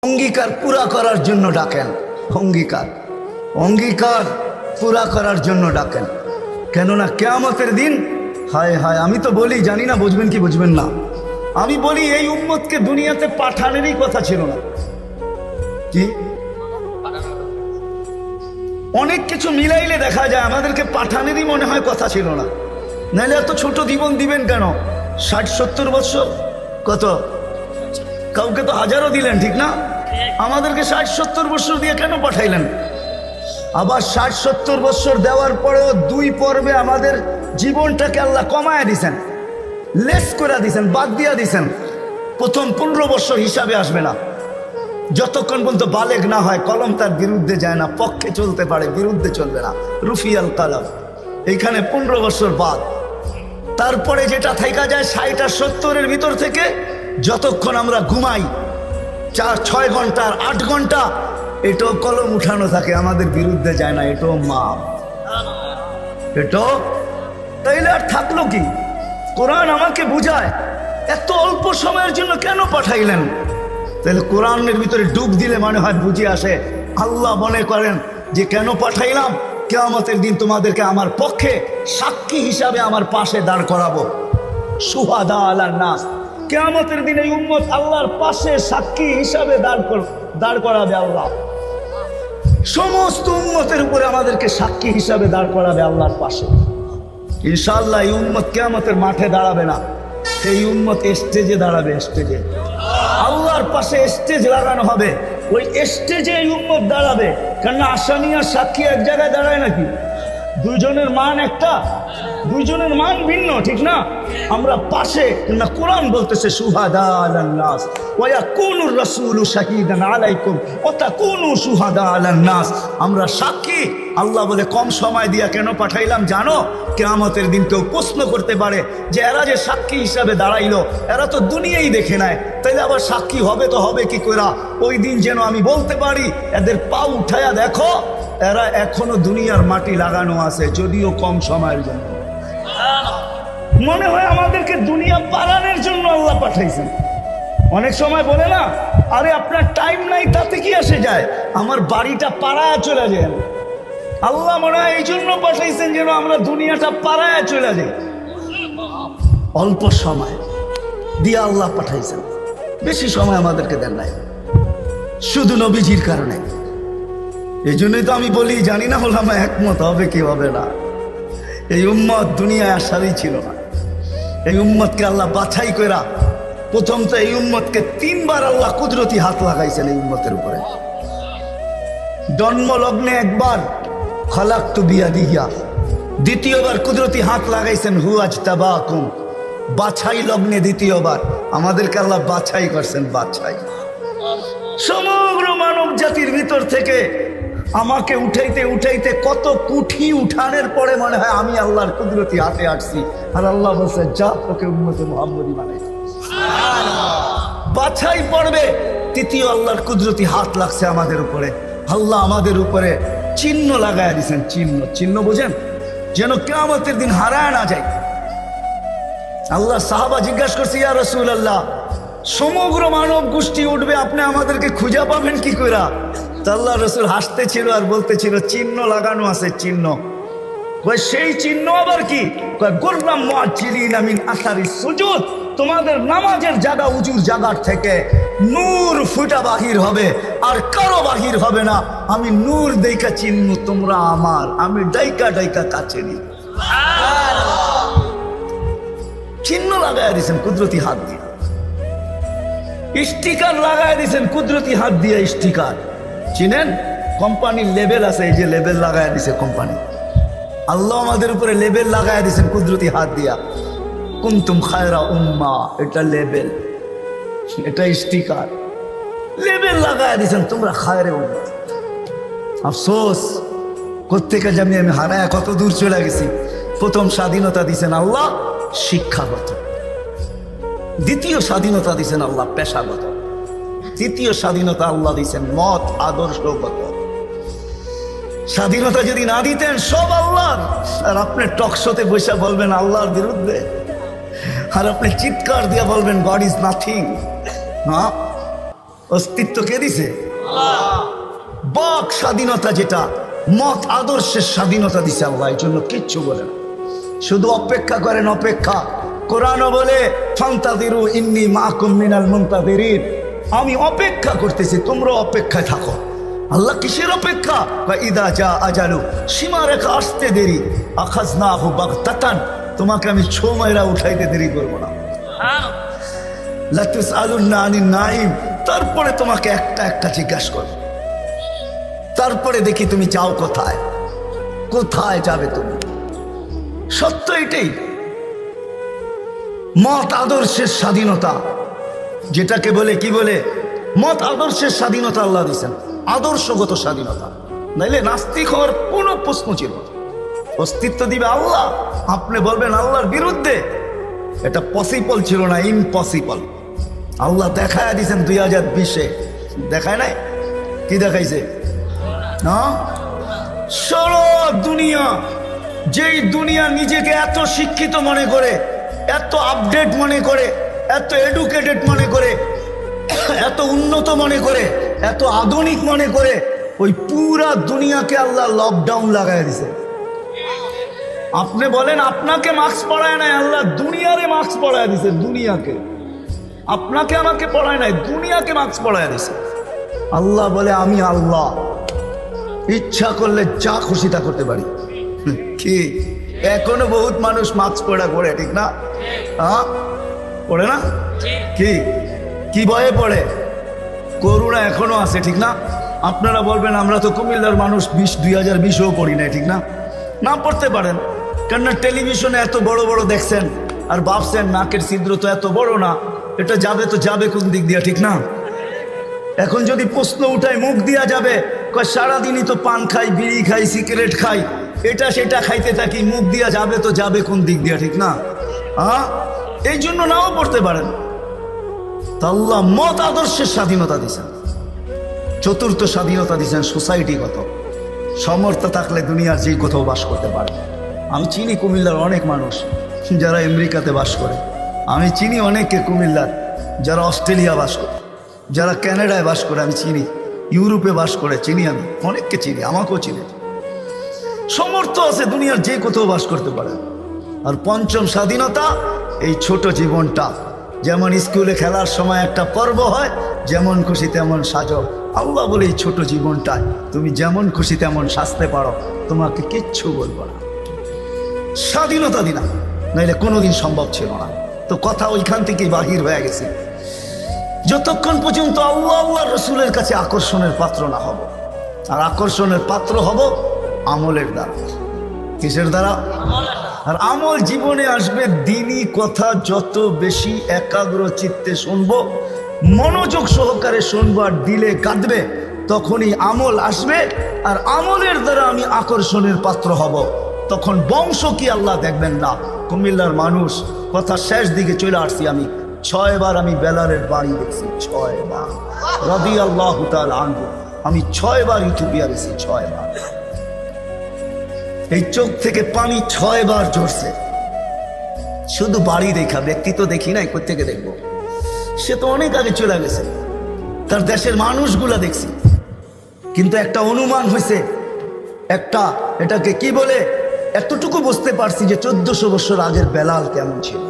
অঙ্গীকার পুরা করার জন্য ডাকেন। অঙ্গীকার পুরা করার জন্য ডাকেন। কেননা কিয়ামতের দিন, হায় হায়, আমি তো বলি, জানি না বুঝবেন কি বুঝবেন না, আমি বলি এই উম্মতকে দুনিয়াতে পাঠানেরই কথা ছিল না। কি অনেক কিছু মিলাইলে দেখা যায় আমাদেরকে পাঠানেরই মনে হয় কথা ছিল না। নাহলে এত ছোট জীবন দিবেন কেন? 60-70 বছর, কত কাউকে তো হাজারও দিলেন, ঠিক না? আমাদেরকে 60-70 বছর দিয়ে কেন পাঠাইলেন? আবার 60-70 বছর দেওয়ার পরেও 2 পর্বে আমাদের জীবনটাকে আল্লাহ কমায় দিছেন, লেস করে দিছেন, বাদ দিয়া দিছেন। প্রথম 15 বছর হিসাবে আসবে না, যতক্ষণ পর্যন্ত বালেগ না হয়, কলম তার বিরুদ্ধে যায় না, পক্ষে চলতে পারে, বিরুদ্ধে চলবে না, রুফিয়াল কালাম। এইখানে 15 বছর বাদ। তারপরে যেটা থাইকা যায় 60 আর 70-এর ভিতর থেকে, যতক্ষণ আমরা ঘুমাই 4-6 ঘন্টা আর 8 ঘন্টা, এটাও কলম উঠানো থাকে, আমাদের বিরুদ্ধে যায় না, এটাও মাপ, এটাও। তাইলে আর থাকলো কি? কোরআন আমাকে বুঝায় এত অল্প সময়ের জন্য কেন পাঠাইলেন। তাহলে কোরআনের ভিতরে ডুব দিলে মনে হয় বুঝে আসে। আল্লাহ মনে করেন যে কেন পাঠাইলাম, কিয়ামতের দিন তোমাদেরকে আমার পক্ষে সাক্ষী হিসাবে আমার পাশে দাঁড় করাবো। সুহাদা আলান নাস, কিয়ামতের দিন এই উম্মত আল্লাহর পাশে সাক্ষী হিসাবে দাঁড় করাবে আল্লাহ। সমস্ত উম্মতের উপরে আমাদেরকে সাক্ষী হিসাবে দাঁড় করাবে আল্লাহর পাশে। ইনশাআল্লাহ এই উম্মত কিয়ামতের মাঠে দাঁড়াবে না, সেই উম্মত স্টেজে দাঁড়াবে। স্টেজে আল্লাহর পাশে স্টেজ লাগানো হবে, ওই স্টেজে এই উম্মত দাঁড়াবে। কেননা আসামি আর সাক্ষী এক জায়গায় দাঁড়ায় নাকি? দুইজনের মান একটা, দুইজনের মান ভিন্ন, ঠিক না? আমরা পাশে, না কোরআন বলতেছে সুহাদা আলান নাস ওয়া ইয়াকুনুর রাসূলু শাহীদান আলাইকুম ওয়া তাকুনু সুহাদা আলান নাস। আমরা সাক্ষী। আল্লাহ বলে কম সময় দিয়া কেন পাঠাইলাম জানো? কিয়ামতের দিন কেউ প্রশ্ন করতে পারে যে এরা যে সাক্ষী হিসাবে দাঁড়াইলো, এরা তো দুনিয়াই দেখে নেয়, তাইলে আবার সাক্ষী হবে তো হবে কি করে? ওই দিন যেন আমি বলতে পারি এদের পা উঠায়া দেখো, এরা এখনো দুনিয়ার মাটি লাগানো আছে, যদিও কম সময়ের জন্য। মনে হয় আমাদেরকে দুনিয়া পালানোর জন্য আল্লাহ পাঠাইছেন। অনেক সময় বলে না, আরে আপনার টাইম নাই, তাতে কি আসে যায়, আমার বাড়িটা পাড়ায় চলে যায়। আল্লাহ মনে হয় এই জন্য পাঠাইছেন যেন আমরা দুনিয়াটা পাড়ায় চলে যাই। অল্প সময় দিয়ে আল্লাহ পাঠাইছেন, বেশি সময় আমাদেরকে দেন নাই, শুধু নবীজির কারণে। এই জন্যই তো আমি বলি, জানি না ওলামা একমত হবে কি হবে না, এই উম্মত দুনিয়ায় আসারই ছিল না। এই উম্মতকে আল্লাহ বাছাই কইরা, প্রথম তো এই উম্মতকে 3 বার আল্লাহ কুদরতি হাত লাগাইছেন এই উম্মতের উপরে। জন্ম লগ্নে একবার খালাকতু বিয়াদিহি, দ্বিতীয়বার কুদরতি হাত লাগাইছেন হু আজতাবাকুম, বাছাই লগ্নে দ্বিতীয়বার আমাদেরকে আল্লাহ বাছাই করছেন। বাছাই সমগ্র মানব জাতির ভিতর থেকে আমাকে উঠাইতে উঠাইতে কত কুঠি উঠানের পরে মনে হয় আমি আল্লাহর কুদরতি হাতে আসছি, আর আল্লাহ বলছে যা তোকে উম্মতে মুহাম্মদী বানাই। বাছাই পড়বে, তৃতীয় আল্লাহর কুদরতি হাত লাগছে আমাদের উপরে। আল্লাহ আমাদের উপরে চিহ্ন লাগায় দিয়েছেন। চিহ্ন বোঝেন, যেন কিয়ামতের দিন হারায় না যায়। আল্লাহ সাহাবা জিজ্ঞাসা করছে, ইয়া রাসূলুল্লাহ, সমগ্র মানব গোষ্ঠী উঠবে, আপনি আমাদেরকে খুঁজে পাবেন কি কইরা? আল্লাহ রসুল হাসতেছিল আর বলতেছিল চিহ্ন লাগানো আছে। চিহ্ন কয় সেই চিহ্ন আবার কি? কয় গুররাম মুআজ্জিলিনা মিন আসারিস সুজুদ, তোমাদের নামাজের জায়গা উজুর জায়গার থেকে নূর ফুটা বাহির হবে, আর কারো বাহির হবে না। আমি নূর দেইকা চিহ্ন, তোমরা আমার, আমি ডাইকা ডাইকা কাছে নি। চিহ্ন লাগায় দিয়েছেন কুদরতি হাত দিয়ে, স্টিকার লাগায় দিয়েছেন কুদরতি হাত দিয়ে। স্টিকার চিনেন? কোম্পানির লেবেল আছে, এই যে লেবেল লাগায় দিছে কোম্পানি। আল্লাহ আমাদের উপরে লেবেল লাগায় দিয়েছেন কুদরতি হাত দিয়া, কুনতুম খায়রা উম্মাহ, এটা লেবেল, এটা স্টিকার, লেবেল লাগায় দিয়েছেন তোমরা খায়রে উম্মাহ। আফসোস কোত্থেকে জানি আমি হারায় কত দূর চলে গেছি। প্রথম স্বাধীনতা দিয়েছেন আল্লাহ শিক্ষাগত, দ্বিতীয় স্বাধীনতা দিয়েছেন আল্লাহ পেশাগত, তৃতীয় স্বাধীনতা আল্লাহ দিয়েছেন মত আদর্শগত। স্বাধীনতা যদি না দিতেন সব আল্লাহর, আর আপনি টকশোতে বসে বলবেন আল্লাহর বিরুদ্ধে, আর আপনি চিৎকার দিয়ে বলবেন গড ইজ নাথিং। না, অস্তিত্ব কে দিছে? বাক স্বাধীনতা, যেটা মত আদর্শের স্বাধীনতা দিছে আল্লাহ, এই জন্য কিচ্ছু বলে না, শুধু অপেক্ষা করেন, অপেক্ষা। কোরআনও বলে ফান্তাযিরু ইন্নী মাআকুম মিনাল মুনতাযিরিন, আমি অপেক্ষা করতেছি, তোমরা অপেক্ষায় থাকো। আল্লাহ কিসের অপেক্ষা? ইদা জা আজালু, সীমারেখা আসতে দেরি, আখাযনাহু বাগতাতান, তোমাকে আমি ছোঁমেরা উঠাইতে দেরি করবো না। লা তুসআলুন্না আনিন নাঈম, তারপরে তোমাকে একটা একটা জিজ্ঞাসা করবো, তারপরে দেখি তুমি যাও কোথায়, কোথায় যাবে তুমি। সত্য এটাই, মত আদর্শের স্বাধীনতা, যেটাকে বলে কি বলে, মত আদর্শের স্বাধীনতা আল্লাহ দিয়েছেন, আদর্শগত স্বাধীনতা, নাইলে নাস্তিক হওয়ার কোনো প্রশ্ন ছিল না। অস্তিত্ব দিবে আল্লাহ, আপনি বলবেন আল্লাহর বিরুদ্ধে, এটা পসিবল ছিল না, ইম্পসিবল। আল্লাহ দেখায় দিয়েছেন 2020-এ, দেখায় নাই? কি দেখাইছে? হ্যাঁ, সারা দুনিয়া, যেই দুনিয়া নিজেকে এত শিক্ষিত মনে করে, এত আপডেট মনে করে, এত এডুকেটেড মনে করে, এত উন্নত মনে করে, এত আধুনিক মনে করে, ওই পুরা দুনিয়াকে আল্লাহ লকডাউন লাগাই দিছে। আপনি বলেন আপনাকে মাস্ক পড়ায় নাই, আল্লাহ দুনিয়ারে মাস্ক পড়ায় দিছে, দুনিয়াকে, আপনাকে আমাকে পড়ায় নাই, দুনিয়াকে মাস্ক পড়ায় দিছে। আল্লাহ বলে আমি আল্লাহ, ইচ্ছা করলে যা খুশি তা করতে পারি। কি এখনো বহুত মানুষ মাস্ক পড়া করে, ঠিক না? হ্যাঁ, পড়ে না? কি কি ভয়ে পড়ে? করোনা এখনো আছে, ঠিক না? আপনারা বলবেন আমরা তো কুমিল্লার মানুষ, 2020-ও পড়ি না, ঠিক না? না পড়তে পারেন, কেননা টেলিভিশনে এত বড় বড় দেখছেন আর ভাবছেন নাকের ছিদ্র তো এত বড় না, এটা যাবে তো যাবে কোন দিক দিয়া, ঠিক না? এখন যদি প্রশ্ন উঠায় মুখ দিয়া যাবে, সারাদিনই তো পান খাই, বিড়ি খাই, সিগারেট খাই, এটা সেটা খাইতে থাকি, মুখ দিয়া যাবে তো যাবে কোন দিক দিয়া, ঠিক না? হ্যাঁ, এই জন্য নাও পড়তে পারেন। তা আল্লাহ মত আদর্শের স্বাধীনতা দিয়েছেন, চতুর্থ স্বাধীনতা দিয়েছেন সোসাইটিগত। সমর্থ থাকলে দুনিয়ার যেই কোথাও বাস করতে পারে। আমি চিনি কুমিল্লার অনেক মানুষ যারা আমেরিকাতে বাস করে, আমি চিনি অনেকে কুমিল্লার যারা অস্ট্রেলিয়া বাস করে, যারা ক্যানাডায় বাস করে, আমি চিনি ইউরোপে বাস করে, চিনি, আমি অনেককে চিনি, আমাকেও চিনি। সমর্থ আছে, দুনিয়ার যে কোথাও বাস করতে পারে। আর পঞ্চম স্বাধীনতা, এই ছোট জীবনটা, যেমন স্কুলে খেলার সময় একটা পর্ব হয়, যেমন খুশি তেমন সাজো, আল্লাহ বলে এই ছোট জীবনটায় তুমি যেমন খুশি তেমন সাজতে পারো, তোমাকে কিচ্ছু বলবো না, স্বাধীনতা দিনা, নাইলে কোনোদিন সম্ভব ছিল না। তো কথা ওইখান থেকেই বাহির হয়ে গেছে, যতক্ষণ পর্যন্ত আল্লাহ রসুলের কাছে আকর্ষণের পাত্র না হব। আর আকর্ষণের পাত্র হব আমলের দ্বারা। কিসের দ্বারা? আর আমল জীবনে আসবে দ্বীনি কথা যত বেশি একাগ্র চিত্তে শুনবো, মনোযোগ সহকারে শুনবো, আর দিলে কাঁদবে, তখনই আমল আসবে। আর আমলের দ্বারা আমি আকর্ষণের পাত্র হব। তখন বংশ কি আল্লাহ দেখবেন না। কুমিল্লার মানুষ, কথা শেষ দিকে চলে আসছি, আমি 6 বার আমি বেলালের বাড়ি দেখছি, 6 বার রাদিয়াল্লাহু তাআলা আনহু, আমি 6 বার ইথিওপিয়া গেছি, 6 বার। এই চোখ থেকে পানি 6 বার ঝরছে, শুধু বাড়ি দেখা, ব্যক্তি তো দেখি নাই, কোত্থেকে দেখবো? সে তো অনেক আগে চলে গেছে, তার দেশের মানুষগুলা দেখছি। কিন্তু একটা অনুমান হয়েছে, একটা এটাকে কি বলে, এতটুকু বুঝতে পারছি যে 1400 বছর আগের বেলাল কেমন ছিল।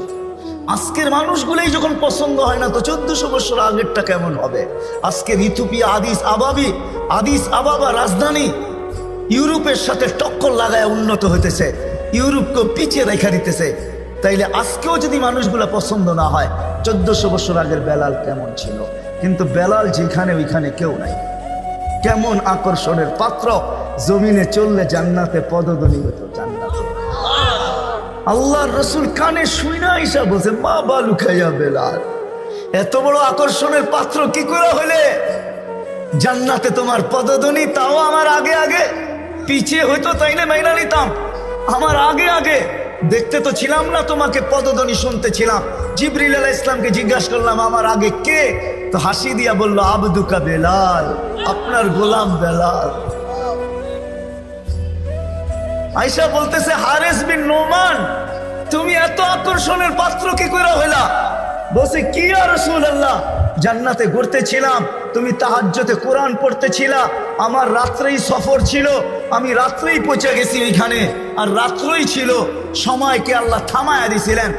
আজকের মানুষগুলোই যখন পছন্দ হয় না, তো 1400 বছর আগেরটা কেমন হবে? আজকের ইথিওপিয়া আদিস আবাবা রাজধানী ইউরোপের সাথে টক্কর লাগায় উন্নত হইতেছে, ইউরোপকে পিছিয়ে রেখা দিতেছে। তাইলে আজকেও যদি মানুষগুলো পছন্দ না হয়, 1400 বছর আগের বেলাল কেমন ছিল? কিন্তু বেলাল যেখানে ওইখানে কেউ নাই। কেমন আকর্ষণের পাত্র, জমিনে চললে জান্নাতে পদধ্বনি হতো, জান্নাতে। আল্লাহর রসুল কানে শুইনা আইসা বলছে, বাবা লুকাইয়া বেলাল, এত বড় আকর্ষণের পাত্র কি করে হইলে? জান্নাতে তোমার পদধ্বনি, তাও আমার আগে আগে, পিছিয়ে হইতো তাইলে মাইনা নিতাম, আমার আগে আগে। দেখতে তো ছিলাম না, তোমাকে পদধ্বনি শুনতে ছিলাম। জিবরিল আলাইহিস সালামকে জিজ্ঞাসা করলাম আমার আগে কে? তো হাসি দিয়া বলল, আবদুকা বেলাল, আপনার গোলাম বেলাল। আয়েশা বলতেছে, হারিস বিন নোমান, তুমি এত আকর্ষণের পাত্র কি করে হইলা? বলছে, কি ইয়া রাসূলুল্লাহ, জান্নাতে ঘুরতেছিলাম, তুমি তাহাজ্জুদে কোরআন পড়তেছিলা, আমার রাত্রেই সফর ছিল, আমি রাত্রেই পৌঁছে গেছি ওইখানে, আর রাত্রই ছিল, সময়কে আল্লাহ থামায়া দিছিলেন,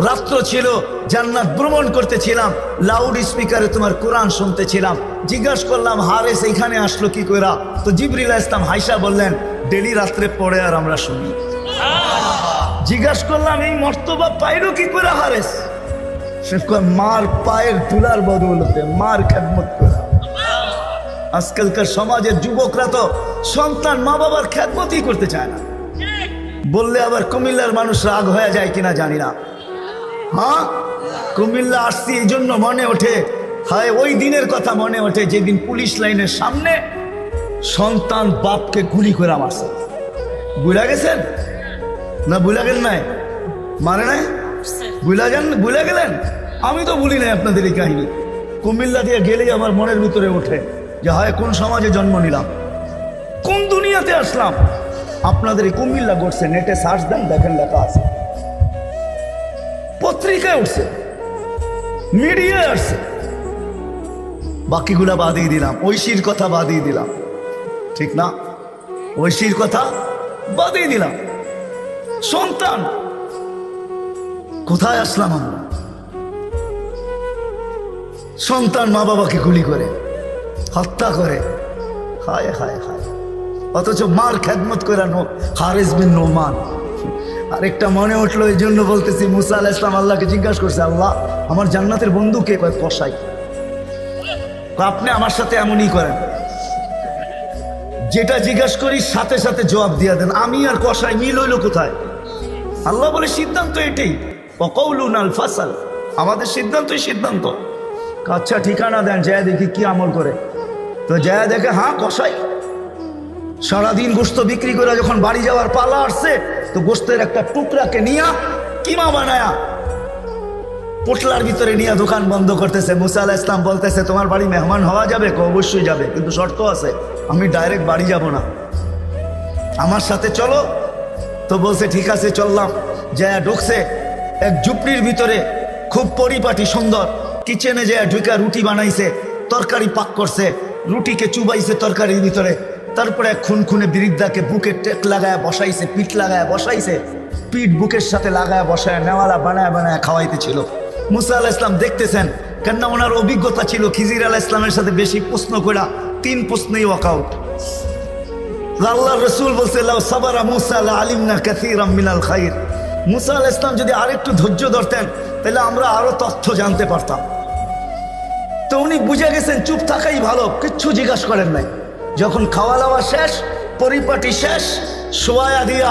রাত্র ছিল, জান্নাত ভ্রমণ করতেছিলাম, লাউড স্পিকারে তোমার কোরআন শুনতেছিলাম। জিজ্ঞাসা করলাম হারেস এইখানে আসলো কি কইরা? তো জিবরিল ইসলাম হাইসা বললেন ডেলি রাত্রে পড়ে আর আমরা শুনি। জিজ্ঞাসা করলাম এই মর্তবা পাইলো কি করে হারেস? সে কয় মার পায়ের তুলার বদৌলতে, মার খেদমত করে। আজকালকার সমাজের যুবকরা তো সন্তান মা বাবার খেদমতই করতে চায় না। বললে আবার কুমিল্লার মানুষ রাগ হয়ে যায় কিনা জানি না। হ্যাঁ, কুমিল্লা আসছি এই জন্য মনে ওঠে, হায় ওই দিনের কথা মনে ওঠে যেদিন পুলিশ লাইনের সামনে সন্তান বাপকে গুলি করে মারছে। বুঝা গেছেন না? বুঝা গেল নাই? মানে নাই? বুঝা গেলেন? আমি তো ভুলি নাই আপনাদের এই কাহিনী। কুমিল্লা দিয়ে গেলেই আমার মনের ভিতরে ওঠে যে হায় কোন সমাজে জন্ম নিলাম, কোন দুনিয়াতে আসলাম। আপনাদের এই কুমিল্লা ঘটছে, নেটে সার্চ দেন, দেখেন লেখা আছে, পত্রিকায় উঠছে, মিডিয়ায় আসছে। বাকিগুলা বাদিয়ে দিলাম, ঐশীর কথা বাদিয়ে দিলাম, ঠিক না? ঐশীর কথা বাদিয়ে দিলাম। সন্তান কোথায় আসলাম আমরা? সন্তান মা বাবাকে গুলি করে, হত্যা করে, হায় হায় হায়, অথচ মার খেদমত করে হারিস বিন নোমান। আরেকটা মনে উঠলো, এই জন্য বলতেছি, মুসা আলাইহিস সালাম আল্লাহকে জিজ্ঞাসা করছে, আল্লাহ আমার জান্নাতের বন্ধু কে? কয় কসাই। আপনি আমার সাথে এমনই করেন, যেটা জিজ্ঞাসা করি সাথে সাথে জবাব দিয়া দেন। আমি আর কসাই মিল হইল কোথায়? আল্লাহ বলে সিদ্ধান্ত এটাই, ওয়াকাউলুনাল ফাসাল, আমাদের সিদ্ধান্তই সিদ্ধান্ত। আচ্ছা ঠিকানা দেন, যায় দেখি কি আমল করে। তো যায় দেখে হ্যাঁ কসাই। সারাদিন গোস্ত বিক্রি করে যখন বাড়ি যাওয়ার পালা আসছে, তো গোস্তের একটা টুকরাকে নিয়া কিমা বানায়া পোটলার ভিতরে নিয়ে দোকান বন্ধ করতেছে। মুসা আলাইহিস সালাম বলতেছে তোমার বাড়ি মেহমান হওয়া যাবে? অবশ্যই যাবে, কিন্তু শর্ত আছে, আমি ডাইরেক্ট বাড়ি যাব না, আমার সাথে চলো। তো বলছে ঠিক আছে চললাম। যায় ঢুকছে এক ঝুপড়ির ভিতরে, খুব পরিপাটি সুন্দর। কিচেনে যায় ঢুকা রুটি বানাইছে, তরকারি পাক করছে, রুটিকে চুবাইছে তরকারির ভিতরে। তারপরে খুনখুনে বৃদ্ধাকে বুকে টেক লাগায় বসাইছে, পিঠ লাগায় বসাইছে, পিঠ বুকের সাথে লাগায় বসায় নেওয়ালা বানায় বানায় খাওয়াইতেছিল। মুসা আলাইহিস সালাম দেখতেছেন, কেননা ওনার অভিজ্ঞতা ছিল খিজির আলাইহিস সালামের সাথে বেশি প্রশ্ন করা, 3 প্রশ্নেই ওয়াকআউট। আল্লাহর রাসূল বলছে লাউ সাবারা মুসা লা আলিমনা কাসীরাম মিনাল খাইর। মুসা আলাইহিস সালাম যদি আরেকটু ধৈর্য ধরতেন তাহলে আমরা আরো তথ্য জানতে পারতাম। তো উনি বুঝে গেছেন চুপ থাকাই ভালো, কিচ্ছু জিজ্ঞাসা করেন নাই। যখন খাওয়া দাওয়া শেষ, পরিপাটি শেষ, শোয়া দিয়া